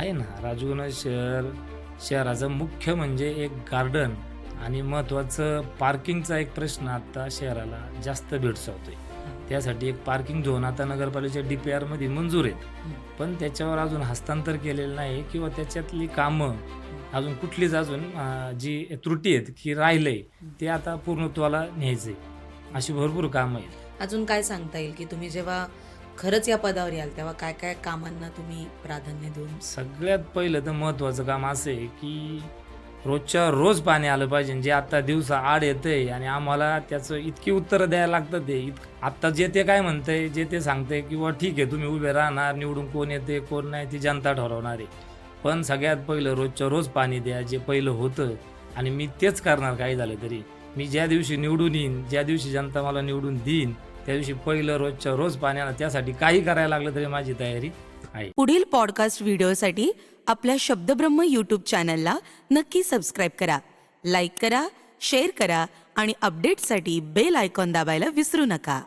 आहे ना, राजगुना शहराचं मुख्य म्हणजे एक गार्डन आणि महत्त्वाचं पार्किंगचा एक प्रश्न आता शहराला जास्त भेडसावतोय. त्यासाठी एक पार्किंग झोन आता नगरपालिकेच्या DPRमध्ये मंजूर आहेत. पण त्याच्यावर अजून हस्तांतर केलेलं नाही किंवा त्याच्यातली कामं अजून कुठलीच अजून जी त्रुटी आहेत की राहिलंय ते आता पूर्णत्वाला न्यायचंय. अशी भरपूर कामं आहेत. अजून काय सांगता येईल की तुम्ही जेव्हा खरंच या पदावर याल तेव्हा काय काय कामांना तुम्ही प्राधान्य देऊन? सगळ्यात पहिलं तर महत्त्वाचं काम असं आहे की रोजच्या रोज पाणी आलं पाहिजे. जे आता दिवसा आड येतंय आणि आम्हाला त्याचं इतकी उत्तरं द्यायला लागतात ते आत्ता जे ते काय म्हणतंय, जे ते सांगतंय किंवा ठीक आहे तुम्ही उभे राहणार, निवडून कोण येते कोण नाही ती जनता ठरवणार आहे. पण सगळ्यात पहिलं रोजच्या रोज पाणी द्या, जे पहिलं होतं आणि मी तेच करणार काही झालं तरी. मी ज्या दिवशी निवडून येईन, ज्या दिवशी जनता मला निवडून देईन, त्या दिवशी पहिलं रोजच्या रोज पाणी आणा. त्यासाठी काही करायला लागलं तरी माझी तयारी आहे. पुढील पॉडकास्ट व्हिडिओसाठी आपल्या शब्दब्रह्म यूट्यूब चॅनलला नक्की सबस्क्राईब करा, लाईक करा, शेअर करा आणि अपडेट्ससाठी बेल आयकॉन दाबायला विसरू नका.